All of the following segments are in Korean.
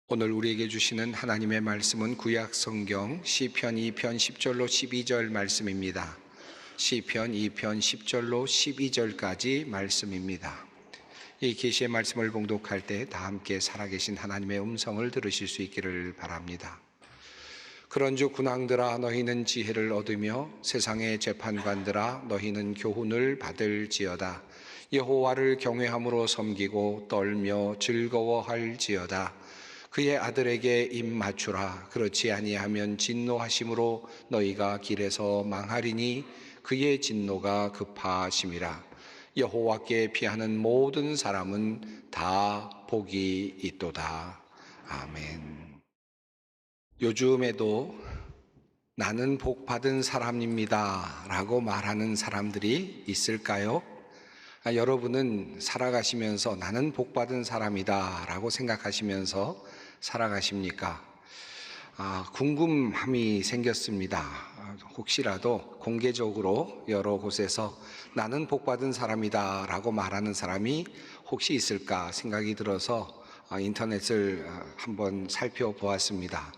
오늘 우리에게 주시는 하나님의 말씀은 구약 성경 시편 2편 10절로 12절 말씀입니다. 시편 2편 10절로 12절까지 말씀입니다. 이 계시의 말씀을 봉독할 때 다 함께 살아계신 하나님의 음성을 들으실 수 있기를 바랍니다. 그런즉 군왕들아, 너희는 지혜를 얻으며 세상의 재판관들아, 너희는 교훈을 받을지어다. 여호와를 경외함으로 섬기고 떨며 즐거워할지어다. 그의 아들에게 입 맞추라. 그렇지 아니하면 진노하심으로 너희가 길에서 망하리니 그의 진노가 급하심이라. 여호와께 피하는 모든 사람은 다 복이 있도다. 아멘. 요즘에도 나는 복 받은 사람입니다 라고 말하는 사람들이 있을까요? 여러분은 살아가시면서 나는 복 받은 사람이다 라고 생각하시면서 살아가십니까? 궁금함이 생겼습니다. 혹시라도 공개적으로 여러 곳에서 나는 복 받은 사람이다 라고 말하는 사람이 혹시 있을까 생각이 들어서 인터넷을 한번 살펴보았습니다.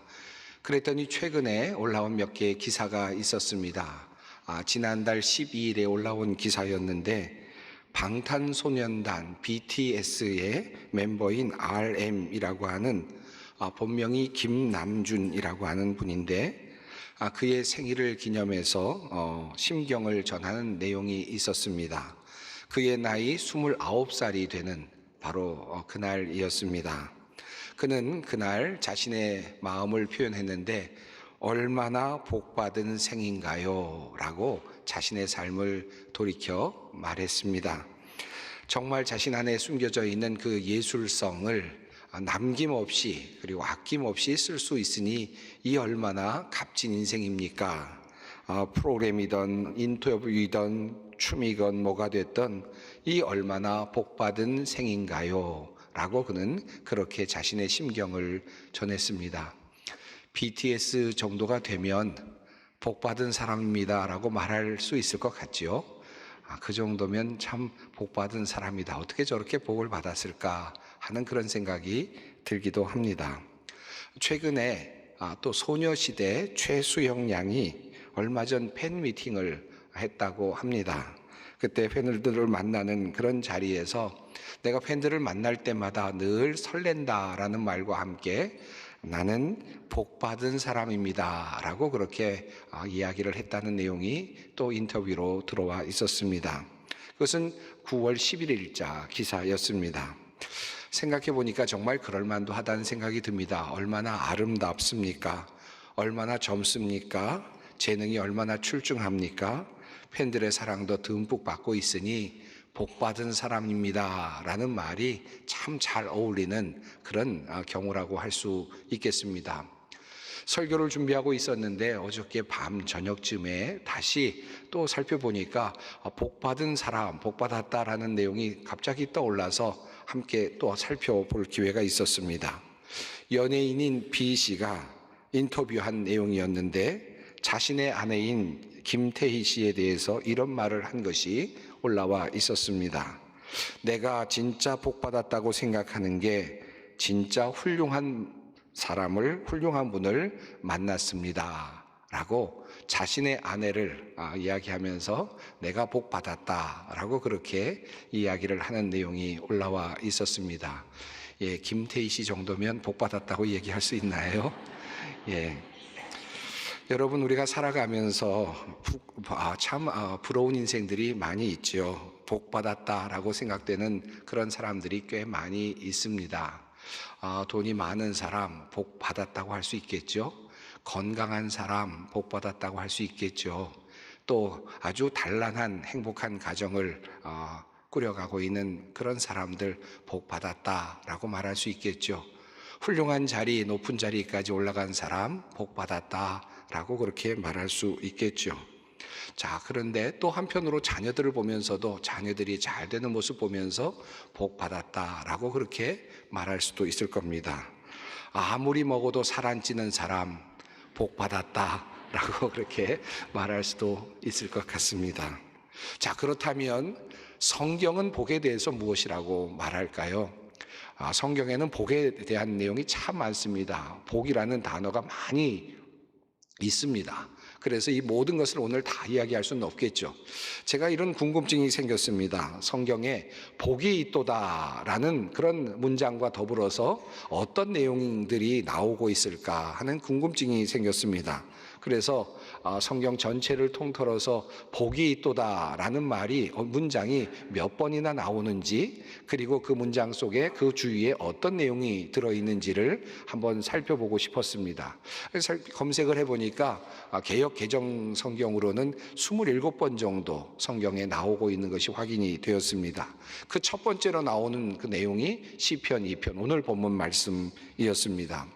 그랬더니 최근에 올라온 몇 개의 기사가 있었습니다. 지난달 12일에 올라온 기사였는데 방탄소년단 BTS의 멤버인 RM이라고 하는 본명이 김남준이라고 하는 분인데 그의 생일을 기념해서 심경을 전하는 내용이 있었습니다. 그의 나이 29살이 되는 바로 그날이었습니다. 그는 그날 자신의 마음을 표현했는데 얼마나 복받은 생인가요? 라고 자신의 삶을 돌이켜 말했습니다. 정말 자신 안에 숨겨져 있는 그 예술성을 남김없이 그리고 아낌없이 쓸 수 있으니 이 얼마나 값진 인생입니까? 프로그램이든 인터뷰이든 춤이건 뭐가 됐든 이 얼마나 복받은 생인가요? 라고 그는 그렇게 자신의 심경을 전했습니다. BTS 정도가 되면 복받은 사람입니다 라고 말할 수 있을 것 같지요. 그 정도면 참 복받은 사람이다. 어떻게 저렇게 복을 받았을까 하는 그런 생각이 들기도 합니다. 최근에 또 소녀시대 최수영 양이 얼마 전 팬미팅을 했다고 합니다. 그때 팬들을 만나는 그런 자리에서 내가 팬들을 만날 때마다 늘 설렌다라는 말과 함께 나는 복받은 사람입니다 라고 그렇게 이야기를 했다는 내용이 또 인터뷰로 들어와 있었습니다. 그것은 9월 11일자 기사였습니다. 생각해 보니까 정말 그럴만도 하다는 생각이 듭니다. 얼마나 아름답습니까? 얼마나 젊습니까? 재능이 얼마나 출중합니까? 팬들의 사랑도 듬뿍 받고 있으니 복받은 사람입니다 라는 말이 참 잘 어울리는 그런 경우라고 할 수 있겠습니다. 설교를 준비하고 있었는데 어저께 밤 저녁쯤에 다시 또 살펴보니까 복받은 사람, 복받았다라는 내용이 갑자기 떠올라서 함께 또 살펴볼 기회가 있었습니다. 연예인인 B 씨가 인터뷰한 내용이었는데 자신의 아내인 김태희 씨에 대해서 이런 말을 한 것이 올라와 있었습니다. 내가 진짜 복받았다고 생각하는 게 진짜 훌륭한 분을 만났습니다 라고 자신의 아내를 이야기하면서 내가 복받았다 라고 그렇게 이야기를 하는 내용이 올라와 있었습니다. 김태희 씨 정도면 복받았다고 얘기할 수 있나요? 여러분, 우리가 살아가면서 참 부러운 인생들이 많이 있죠. 복받았다라고 생각되는 그런 사람들이 꽤 많이 있습니다. 돈이 많은 사람 복받았다고 할 수 있겠죠. 건강한 사람 복받았다고 할 수 있겠죠. 또 아주 단란한 행복한 가정을 꾸려가고 있는 그런 사람들 복받았다라고 말할 수 있겠죠. 훌륭한 자리, 높은 자리까지 올라간 사람 복받았다라고 그렇게 말할 수 있겠죠. 자, 그런데 또 한편으로 자녀들을 보면서도 자녀들이 잘 되는 모습 보면서 복받았다라고 그렇게 말할 수도 있을 겁니다. 아무리 먹어도 살 안 찌는 사람 복받았다라고 그렇게 말할 수도 있을 것 같습니다. 자, 그렇다면 성경은 복에 대해서 무엇이라고 말할까요? 성경에는 복에 대한 내용이 참 많습니다. 복이라는 단어가 많이 있습니다. 그래서 이 모든 것을 오늘 다 이야기할 수는 없겠죠. 제가 이런 궁금증이 생겼습니다. 성경에 복이 있도다라는 그런 문장과 더불어서 어떤 내용들이 나오고 있을까 하는 궁금증이 생겼습니다. 그래서 성경 전체를 통틀어서 복이 있도다라는 말이 문장이 몇 번이나 나오는지, 그리고 그 문장 속에 그 주위에 어떤 내용이 들어있는지를 한번 살펴보고 싶었습니다. 그래서 검색을 해보니까 개역 개정 성경으로는 27번 정도 성경에 나오고 있는 것이 확인이 되었습니다. 그 첫 번째로 나오는 그 내용이 시편 2편 오늘 본문 말씀이었습니다.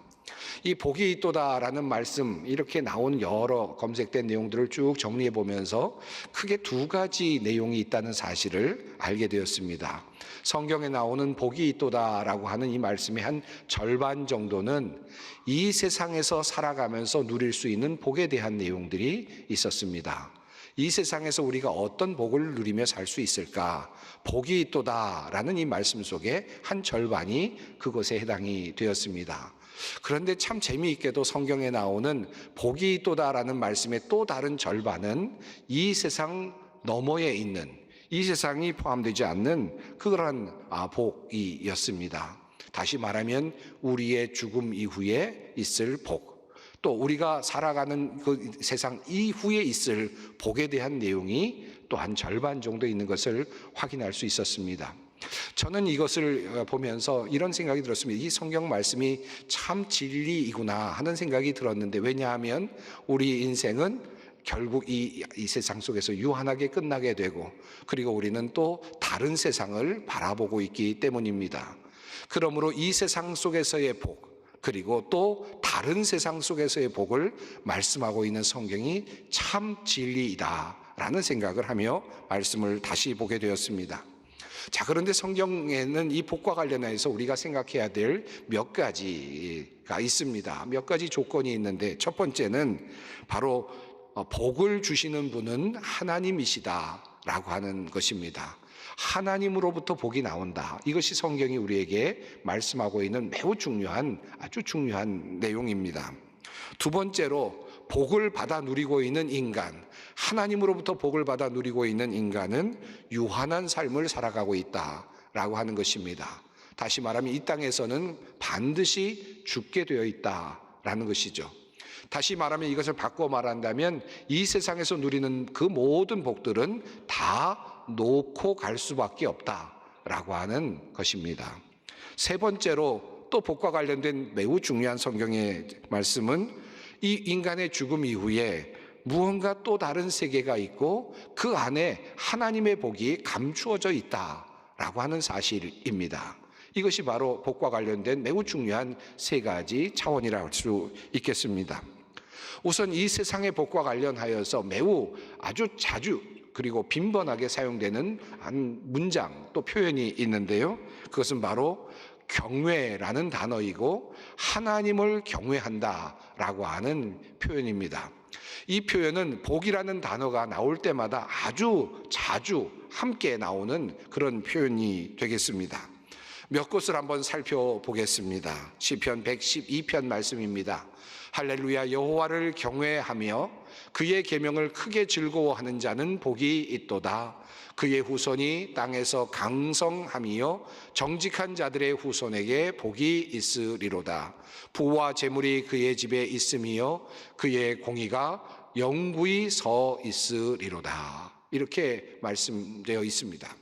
이 복이 있도다라는 말씀, 이렇게 나온 여러 검색된 내용들을 쭉 정리해 보면서 크게 두 가지 내용이 있다는 사실을 알게 되었습니다. 성경에 나오는 복이 있도다라고 하는 이 말씀의 한 절반 정도는 이 세상에서 살아가면서 누릴 수 있는 복에 대한 내용들이 있었습니다. 이 세상에서 우리가 어떤 복을 누리며 살 수 있을까? 복이 있도다라는 이 말씀 속에 한 절반이 그것에 해당이 되었습니다. 그런데 참 재미있게도 성경에 나오는 복이 있도다라는 말씀의 또 다른 절반은 이 세상 너머에 있는, 이 세상이 포함되지 않는 그러한 복이었습니다. 다시 말하면 우리의 죽음 이후에 있을 복, 또 우리가 살아가는 그 세상 이후에 있을 복에 대한 내용이 또 한 절반 정도 있는 것을 확인할 수 있었습니다. 저는 이것을 보면서 이런 생각이 들었습니다. 이 성경 말씀이 참 진리이구나 하는 생각이 들었는데, 왜냐하면 우리 인생은 결국 이 세상 속에서 유한하게 끝나게 되고, 그리고 우리는 또 다른 세상을 바라보고 있기 때문입니다. 그러므로 이 세상 속에서의 복, 그리고 또 다른 세상 속에서의 복을 말씀하고 있는 성경이 참 진리이다라는 생각을 하며 말씀을 다시 보게 되었습니다. 자, 그런데 성경에는 이 복과 관련해서 우리가 생각해야 될 몇 가지가 있습니다. 몇 가지 조건이 있는데, 첫 번째는 바로 복을 주시는 분은 하나님이시다라고 하는 것입니다. 하나님으로부터 복이 나온다. 이것이 성경이 우리에게 말씀하고 있는 매우 중요한, 아주 중요한 내용입니다. 두 번째로 복을 받아 누리고 있는 인간, 하나님으로부터 복을 받아 누리고 있는 인간은 유한한 삶을 살아가고 있다라고 하는 것입니다. 다시 말하면 이 땅에서는 반드시 죽게 되어 있다라는 것이죠. 다시 말하면 이것을 바꿔 말한다면 이 세상에서 누리는 그 모든 복들은 다 놓고 갈 수밖에 없다라고 하는 것입니다. 세 번째로 또 복과 관련된 매우 중요한 성경의 말씀은 이 인간의 죽음 이후에 무언가 또 다른 세계가 있고 그 안에 하나님의 복이 감추어져 있다라고 하는 사실입니다. 이것이 바로 복과 관련된 매우 중요한 세 가지 차원이라고 할 수 있겠습니다. 우선 이 세상의 복과 관련하여서 매우 아주 자주 그리고 빈번하게 사용되는 한 문장 또 표현이 있는데요. 그것은 바로 경외라는 단어이고 하나님을 경외한다라고 하는 표현입니다. 이 표현은 복이라는 단어가 나올 때마다 아주 자주 함께 나오는 그런 표현이 되겠습니다. 몇 곳을 한번 살펴보겠습니다. 시편 112편 말씀입니다. 할렐루야, 여호와를 경외하며 그의 계명을 크게 즐거워하는 자는 복이 있도다. 그의 후손이 땅에서 강성함이요 정직한 자들의 후손에게 복이 있으리로다. 부와 재물이 그의 집에 있음이요 그의 공의가 영구히 서 있으리로다. 이렇게 말씀되어 있습니다.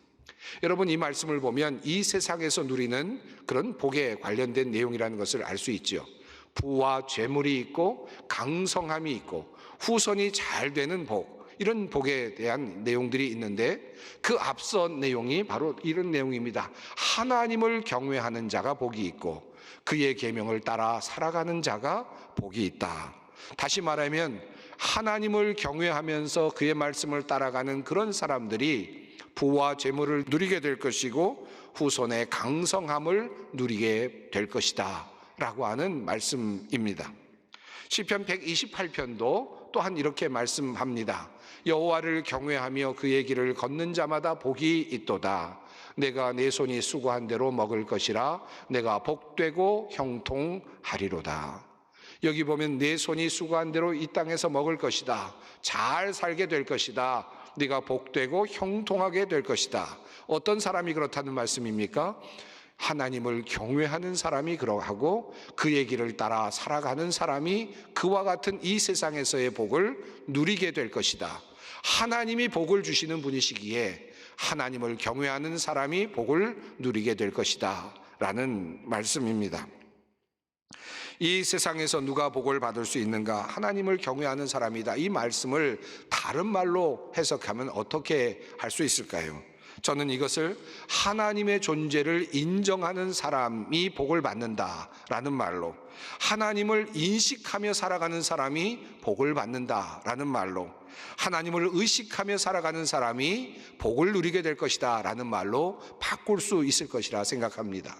여러분, 이 말씀을 보면 이 세상에서 누리는 그런 복에 관련된 내용이라는 것을 알 수 있죠. 부와 재물이 있고 강성함이 있고 후손이 잘 되는 복, 이런 복에 대한 내용들이 있는데 그 앞선 내용이 바로 이런 내용입니다. 하나님을 경외하는 자가 복이 있고 그의 계명을 따라 살아가는 자가 복이 있다. 다시 말하면 하나님을 경외하면서 그의 말씀을 따라가는 그런 사람들이 부와 재물을 누리게 될 것이고 후손의 강성함을 누리게 될 것이다 라고 하는 말씀입니다. 시편 128편도 또한 이렇게 말씀합니다. 여호와를 경외하며 그의 길을 걷는 자마다 복이 있도다. 내가 내 손이 수고한 대로 먹을 것이라. 내가 복되고 형통하리로다. 여기 보면 내 손이 수고한 대로 이 땅에서 먹을 것이다. 잘 살게 될 것이다. 네가 복되고 형통하게 될 것이다. 어떤 사람이 그렇다는 말씀입니까? 하나님을 경외하는 사람이 그러하고 그의 길을 따라 살아가는 사람이 그와 같은 이 세상에서의 복을 누리게 될 것이다. 하나님이 복을 주시는 분이시기에 하나님을 경외하는 사람이 복을 누리게 될 것이다 라는 말씀입니다. 이 세상에서 누가 복을 받을 수 있는가? 하나님을 경외하는 사람이다. 이 말씀을 다른 말로 해석하면 어떻게 할 수 있을까요? 저는 이것을 하나님의 존재를 인정하는 사람이 복을 받는다라는 말로, 하나님을 인식하며 살아가는 사람이 복을 받는다라는 말로, 하나님을 의식하며 살아가는 사람이 복을 누리게 될 것이다 라는 말로 바꿀 수 있을 것이라 생각합니다.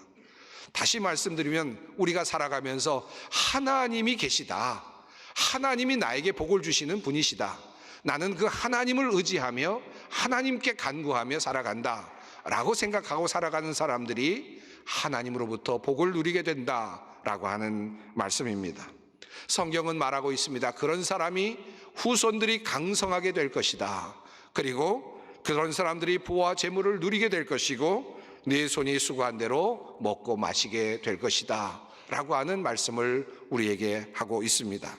다시 말씀드리면 우리가 살아가면서 하나님이 계시다, 하나님이 나에게 복을 주시는 분이시다, 나는 그 하나님을 의지하며 하나님께 간구하며 살아간다 라고 생각하고 살아가는 사람들이 하나님으로부터 복을 누리게 된다라고 하는 말씀입니다. 성경은 말하고 있습니다. 그런 사람이 후손들이 강성하게 될 것이다. 그리고 그런 사람들이 부와 재물을 누리게 될 것이고 네 손이 수고한 대로 먹고 마시게 될 것이다 라고 하는 말씀을 우리에게 하고 있습니다.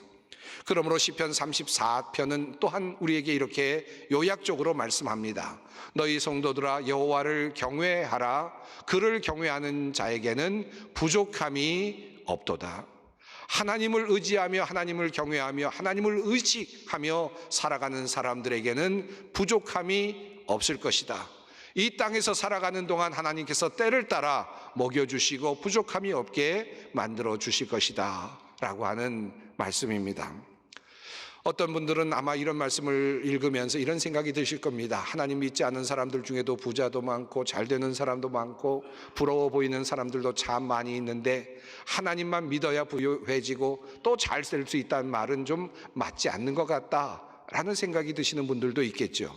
그러므로 시편 34편은 또한 우리에게 이렇게 요약적으로 말씀합니다. 너희 성도들아 여호와를 경외하라. 그를 경외하는 자에게는 부족함이 없도다. 하나님을 의지하며 하나님을 경외하며 하나님을 의식하며 살아가는 사람들에게는 부족함이 없을 것이다. 이 땅에서 살아가는 동안 하나님께서 때를 따라 먹여주시고 부족함이 없게 만들어 주실 것이다 라고 하는 말씀입니다. 어떤 분들은 아마 이런 말씀을 읽으면서 이런 생각이 드실 겁니다. 하나님 믿지 않는 사람들 중에도 부자도 많고 잘 되는 사람도 많고 부러워 보이는 사람들도 참 많이 있는데 하나님만 믿어야 부유해지고 또 잘 살 수 있다는 말은 좀 맞지 않는 것 같다라는 생각이 드시는 분들도 있겠죠.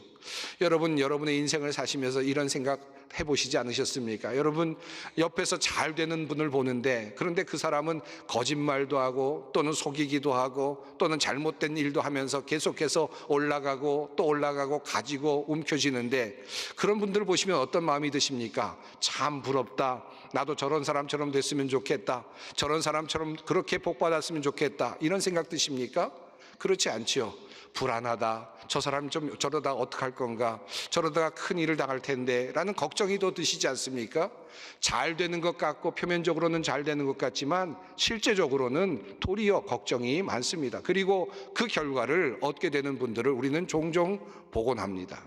여러분, 여러분의 인생을 사시면서 이런 생각 해보시지 않으셨습니까? 여러분, 옆에서 잘 되는 분을 보는데 그런데 그 사람은 거짓말도 하고 또는 속이기도 하고 또는 잘못된 일도 하면서 계속해서 올라가고 또 올라가고 가지고 움켜쥐는데 그런 분들을 보시면 어떤 마음이 드십니까? 참 부럽다. 나도 저런 사람처럼 됐으면 좋겠다. 저런 사람처럼 그렇게 복받았으면 좋겠다. 이런 생각 드십니까? 그렇지 않지요. 불안하다. 저 사람 좀 저러다 어떡할 건가? 저러다가 큰 일을 당할 텐데 라는 걱정이 더 드시지 않습니까? 잘 되는 것 같고 표면적으로는 잘 되는 것 같지만 실제적으로는 도리어 걱정이 많습니다. 그리고 그 결과를 얻게 되는 분들을 우리는 종종 보곤 합니다.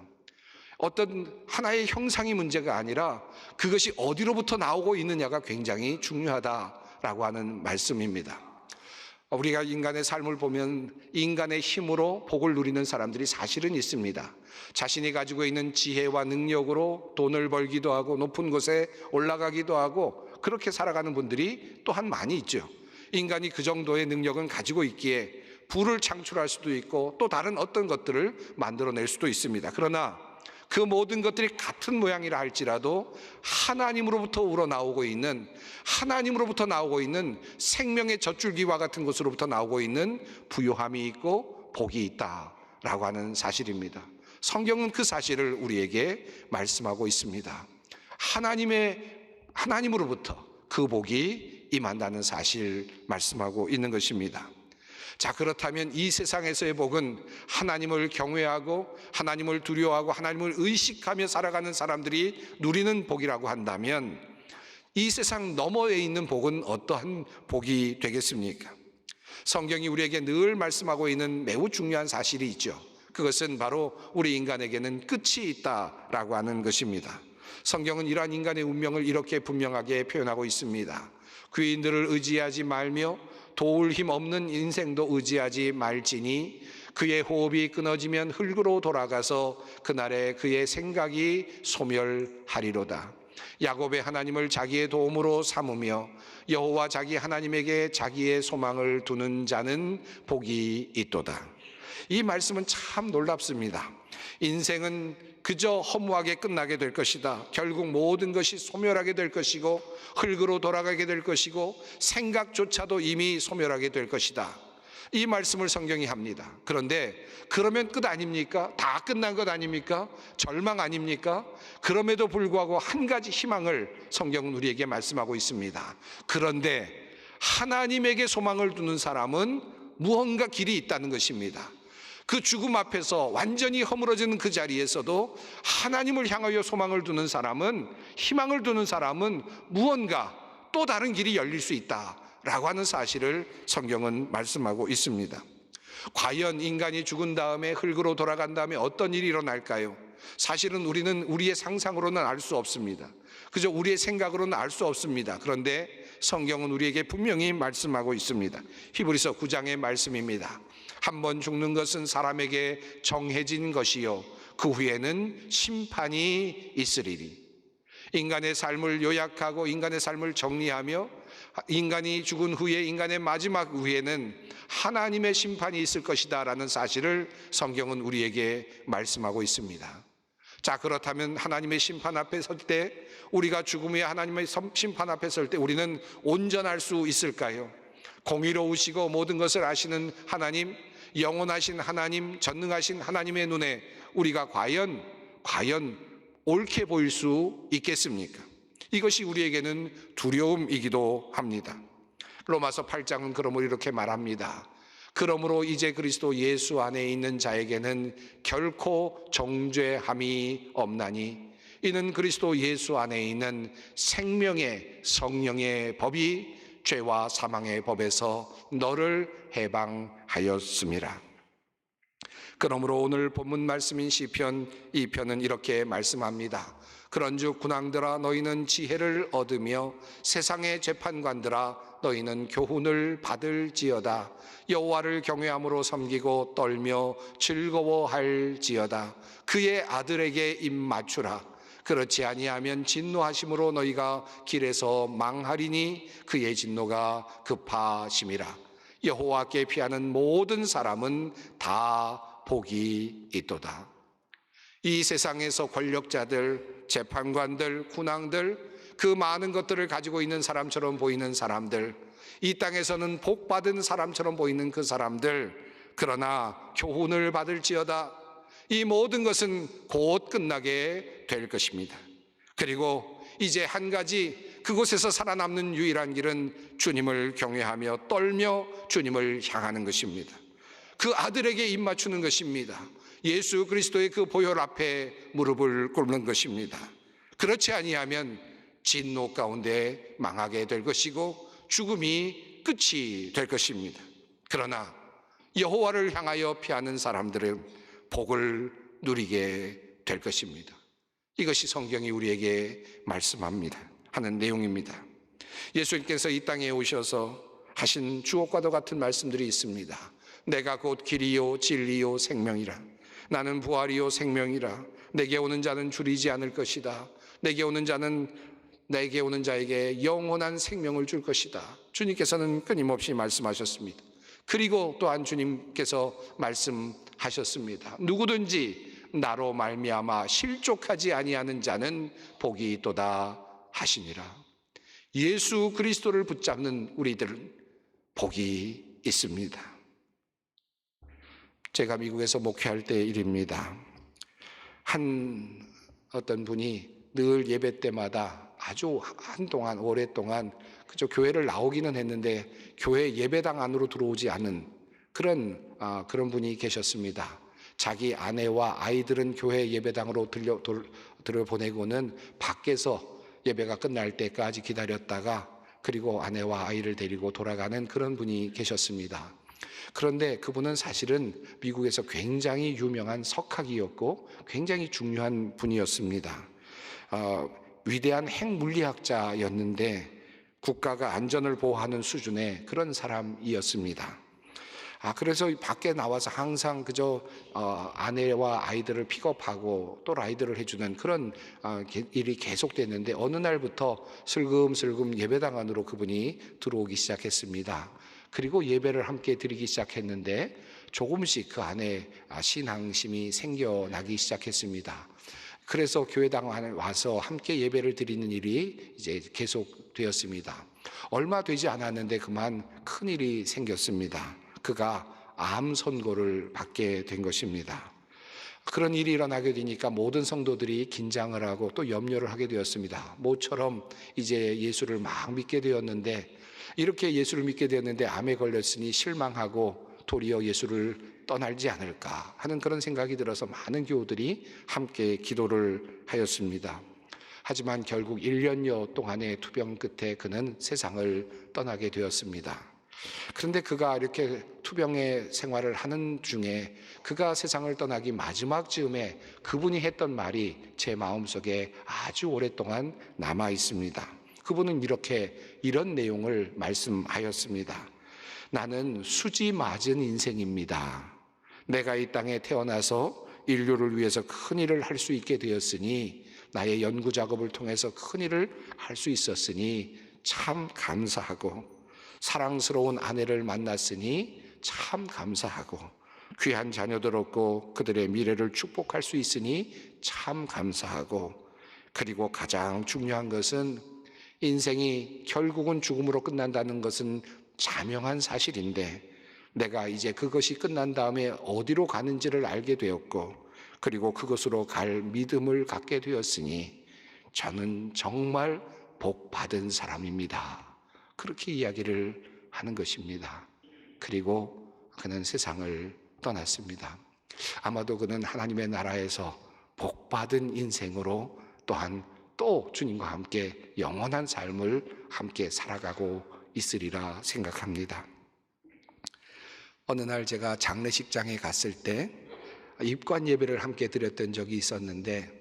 어떤 하나의 형상이 문제가 아니라 그것이 어디로부터 나오고 있느냐가 굉장히 중요하다라고 하는 말씀입니다. 우리가 인간의 삶을 보면 인간의 힘으로 복을 누리는 사람들이 사실은 있습니다. 자신이 가지고 있는 지혜와 능력으로 돈을 벌기도 하고 높은 곳에 올라가기도 하고 그렇게 살아가는 분들이 또한 많이 있죠. 인간이 그 정도의 능력은 가지고 있기에 부를 창출할 수도 있고 또 다른 어떤 것들을 만들어낼 수도 있습니다. 그러나 그 모든 것들이 같은 모양이라 할지라도 하나님으로부터 우러나오고 있는, 하나님으로부터 나오고 있는 생명의 젖줄기와 같은 것으로부터 나오고 있는 부요함이 있고 복이 있다라고 하는 사실입니다. 성경은 그 사실을 우리에게 말씀하고 있습니다. 하나님으로부터 그 복이 임한다는 사실 말씀하고 있는 것입니다. 자, 그렇다면 이 세상에서의 복은 하나님을 경외하고 하나님을 두려워하고 하나님을 의식하며 살아가는 사람들이 누리는 복이라고 한다면 이 세상 너머에 있는 복은 어떠한 복이 되겠습니까? 성경이 우리에게 늘 말씀하고 있는 매우 중요한 사실이 있죠. 그것은 바로 우리 인간에게는 끝이 있다라고 하는 것입니다. 성경은 이러한 인간의 운명을 이렇게 분명하게 표현하고 있습니다. 귀인들을 의지하지 말며 도울 힘 없는 인생도 의지하지 말지니 그의 호흡이 끊어지면 흙으로 돌아가서 그날에 그의 생각이 소멸하리로다. 야곱의 하나님을 자기의 도움으로 삼으며 여호와 자기 하나님에게 자기의 소망을 두는 자는 복이 있도다. 이 말씀은 참 놀랍습니다. 인생은 그저 허무하게 끝나게 될 것이다. 결국 모든 것이 소멸하게 될 것이고 흙으로 돌아가게 될 것이고 생각조차도 이미 소멸하게 될 것이다. 이 말씀을 성경이 합니다. 그런데 그러면 끝 아닙니까? 다 끝난 것 아닙니까? 절망 아닙니까? 그럼에도 불구하고 한 가지 희망을 성경은 우리에게 말씀하고 있습니다. 그런데 하나님에게 소망을 두는 사람은 무언가 길이 있다는 것입니다. 그 죽음 앞에서 완전히 허물어지는 그 자리에서도 하나님을 향하여 소망을 두는 사람은, 희망을 두는 사람은 무언가 또 다른 길이 열릴 수 있다라고 하는 사실을 성경은 말씀하고 있습니다. 과연 인간이 죽은 다음에 흙으로 돌아간 다음에 어떤 일이 일어날까요? 사실은 우리는 우리의 상상으로는 알 수 없습니다. 그저 우리의 생각으로는 알 수 없습니다. 그런데 성경은 우리에게 분명히 말씀하고 있습니다. 히브리서 9장의 말씀입니다. 한 번 죽는 것은 사람에게 정해진 것이요 그 후에는 심판이 있으리니. 인간의 삶을 요약하고 인간의 삶을 정리하며 인간이 죽은 후에, 인간의 마지막 후에는 하나님의 심판이 있을 것이다 라는 사실을 성경은 우리에게 말씀하고 있습니다. 자, 그렇다면 하나님의 심판 앞에 설 때, 우리가 죽음 후에 하나님의 심판 앞에 설 때 우리는 온전할 수 있을까요? 공의로우시고 모든 것을 아시는 하나님, 영원하신 하나님, 전능하신 하나님의 눈에 우리가 과연 옳게 보일 수 있겠습니까? 이것이 우리에게는 두려움이기도 합니다. 로마서 8장은 그러므로 이렇게 말합니다. 그러므로 이제 그리스도 예수 안에 있는 자에게는 결코 정죄함이 없나니 이는 그리스도 예수 안에 있는 생명의 성령의 법이 죄와 사망의 법에서 너를 해방하였음이라. 그러므로 오늘 본문 말씀인 시편 2편은 이렇게 말씀합니다. 그런즉 군왕들아 너희는 지혜를 얻으며 세상의 재판관들아 너희는 교훈을 받을지어다. 여호와를 경외함으로 섬기고 떨며 즐거워할지어다. 그의 아들에게 입 맞추라. 그렇지 아니하면 진노하심으로 너희가 길에서 망하리니 그의 진노가 급하심이라. 여호와께 피하는 모든 사람은 다 복이 있도다. 이 세상에서 권력자들, 재판관들, 군왕들, 그 많은 것들을 가지고 있는 사람처럼 보이는 사람들, 이 땅에서는 복받은 사람처럼 보이는 그 사람들, 그러나 교훈을 받을지어다. 이 모든 것은 곧 끝나게 될 것입니다. 그리고 이제 한 가지, 그곳에서 살아남는 유일한 길은 주님을 경외하며 떨며 주님을 향하는 것입니다. 그 아들에게 입 맞추는 것입니다. 예수 그리스도의 그 보혈 앞에 무릎을 꿇는 것입니다. 그렇지 아니하면 진노 가운데 망하게 될 것이고 죽음이 끝이 될 것입니다. 그러나 여호와를 향하여 피하는 사람들은 복을 누리게 될 것입니다. 이것이 성경이 우리에게 말씀합니다. 하는 내용입니다. 예수님께서 이 땅에 오셔서 하신 주옥과도 같은 말씀들이 있습니다. 내가 곧 길이요 진리요 생명이라. 나는 부활이요 생명이라. 내게 오는 자는 줄이지 않을 것이다. 내게 오는 자에게 영원한 생명을 줄 것이다. 주님께서는 끊임없이 말씀하셨습니다. 그리고 또한 주님께서 말씀하셨습니다. 누구든지 나로 말미암아 실족하지 아니하는 자는 복이 있도다 하시니라. 예수 그리스도를 붙잡는 우리들은 복이 있습니다. 제가 미국에서 목회할 때 일입니다. 어떤 분이 늘 예배 때마다 아주 한동안 오랫동안 그저 교회를 나오기는 했는데 교회 예배당 안으로 들어오지 않은 그런 분이 계셨습니다. 자기 아내와 아이들은 교회 예배당으로 들여보내고는 밖에서 예배가 끝날 때까지 기다렸다가 그리고 아내와 아이를 데리고 돌아가는 그런 분이 계셨습니다. 그런데 그분은 사실은 미국에서 굉장히 유명한 석학이었고 굉장히 중요한 분이었습니다. 위대한 핵물리학자였는데 국가가 안전을 보호하는 수준의 그런 사람이었습니다. 그래서 밖에 나와서 항상 그저 아내와 아이들을 픽업하고 또 라이드를 해주는 그런 일이 계속됐는데 어느 날부터 슬금슬금 예배당 안으로 그분이 들어오기 시작했습니다. 그리고 예배를 함께 드리기 시작했는데 조금씩 그 안에 신앙심이 생겨나기 시작했습니다. 그래서 교회당 와서 함께 예배를 드리는 일이 이제 계속되었습니다. 얼마 되지 않았는데 그만 큰 일이 생겼습니다. 그가 암 선고를 받게 된 것입니다. 그런 일이 일어나게 되니까 모든 성도들이 긴장을 하고 또 염려를 하게 되었습니다. 모처럼 이제 예수를 막 믿게 되었는데, 이렇게 예수를 믿게 되었는데 암에 걸렸으니 실망하고 도리어 예수를 떠날지 않을까 하는 그런 생각이 들어서 많은 교우들이 함께 기도를 하였습니다. 하지만 결국 1년여 동안의 투병 끝에 그는 세상을 떠나게 되었습니다. 그런데 그가 이렇게 투병의 생활을 하는 중에 그가 세상을 떠나기 마지막 즈음에 그분이 했던 말이 제 마음속에 아주 오랫동안 남아 있습니다. 그분은 이런 내용을 말씀하였습니다. 나는 수지 맞은 인생입니다. 내가 이 땅에 태어나서 인류를 위해서 큰 일을 할 수 있게 되었으니, 나의 연구 작업을 통해서 큰 일을 할 수 있었으니 참 감사하고, 사랑스러운 아내를 만났으니 참 감사하고, 귀한 자녀들 얻고 그들의 미래를 축복할 수 있으니 참 감사하고, 그리고 가장 중요한 것은 인생이 결국은 죽음으로 끝난다는 것은 자명한 사실인데, 내가 이제 그것이 끝난 다음에 어디로 가는지를 알게 되었고, 그리고 그것으로 갈 믿음을 갖게 되었으니 저는 정말 복 받은 사람입니다. 그렇게 이야기를 하는 것입니다. 그리고 그는 세상을 떠났습니다. 아마도 그는 하나님의 나라에서 복 받은 인생으로 또한 또 주님과 함께 영원한 삶을 함께 살아가고 있으리라 생각합니다. 어느 날 제가 장례식장에 갔을 때 입관 예배를 함께 드렸던 적이 있었는데,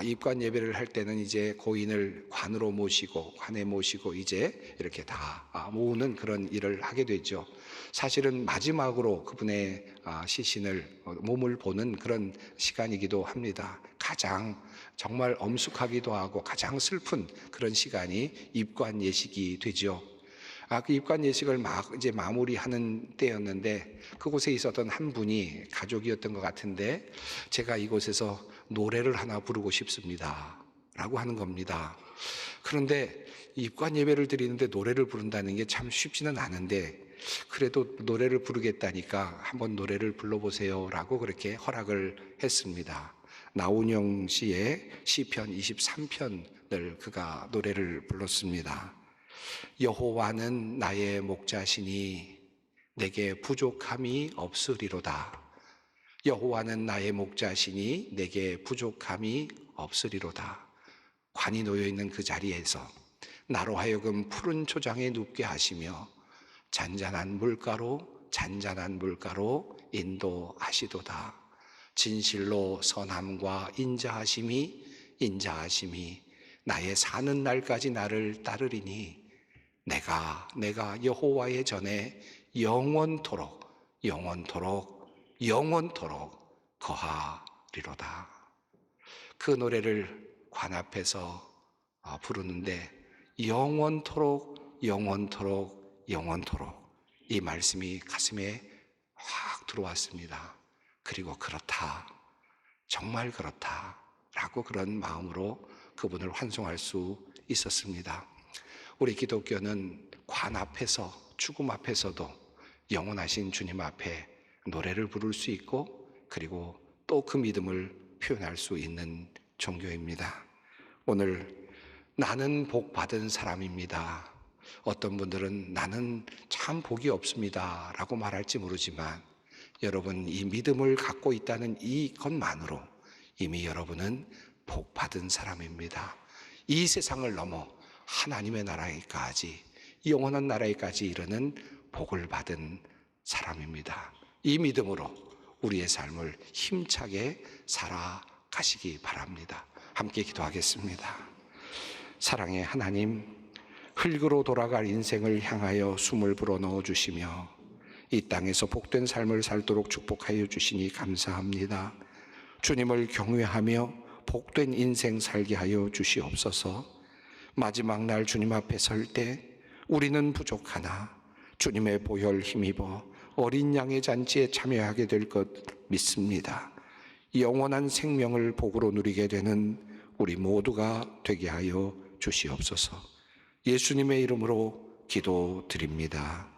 입관 예배를 할 때는 이제 고인을 관으로 모시고 관에 모시고 이제 이렇게 다 모으는 그런 일을 하게 되죠. 사실은 마지막으로 그분의 시신을 몸을 보는 그런 시간이기도 합니다. 가장 정말 엄숙하기도 하고 가장 슬픈 그런 시간이 입관 예식이 되죠. 그 입관 예식을 막 이제 마무리하는 때였는데, 그곳에 있었던 한 분이 가족이었던 것 같은데, 제가 이곳에서 노래를 하나 부르고 싶습니다 라고 하는 겁니다. 그런데 입관 예배를 드리는데 노래를 부른다는 게 참 쉽지는 않은데, 그래도 노래를 부르겠다니까 한번 노래를 불러보세요 라고 그렇게 허락을 했습니다. 나훈영 씨의 시편 23편을 그가 노래를 불렀습니다. 여호와는 나의 목자시니 내게 부족함이 없으리로다. 여호와는 나의 목자시니 내게 부족함이 없으리로다. 관이 놓여 있는 그 자리에서 나로 하여금 푸른 초장에 눕게 하시며 잔잔한 물가로 인도하시도다. 진실로 선함과 인자하심이 나의 사는 날까지 나를 따르리니 내가 여호와의 전에 영원토록 거하리로다. 그 노래를 관 앞에서 부르는데 영원토록 이 말씀이 가슴에 확 들어왔습니다. 그리고 그렇다, 정말 그렇다 라고 그런 마음으로 그분을 환송할 수 있었습니다. 우리 기독교는 관 앞에서, 죽음 앞에서도 영원하신 주님 앞에 노래를 부를 수 있고, 그리고 또 그 믿음을 표현할 수 있는 종교입니다. 오늘 나는 복 받은 사람입니다. 어떤 분들은 나는 참 복이 없습니다 라고 말할지 모르지만, 여러분 이 믿음을 갖고 있다는 이것만으로 이미 여러분은 복 받은 사람입니다. 이 세상을 넘어 하나님의 나라에까지, 영원한 나라에까지 이르는 복을 받은 사람입니다. 이 믿음으로 우리의 삶을 힘차게 살아가시기 바랍니다. 함께 기도하겠습니다. 사랑의 하나님, 흙으로 돌아갈 인생을 향하여 숨을 불어넣어 주시며 이 땅에서 복된 삶을 살도록 축복하여 주시니 감사합니다. 주님을 경외하며 복된 인생 살게 하여 주시옵소서. 마지막 날 주님 앞에 설 때 우리는 부족하나 주님의 보혈 힘입어 어린 양의 잔치에 참여하게 될 것 믿습니다. 영원한 생명을 복으로 누리게 되는 우리 모두가 되게 하여 주시옵소서. 예수님의 이름으로 기도드립니다.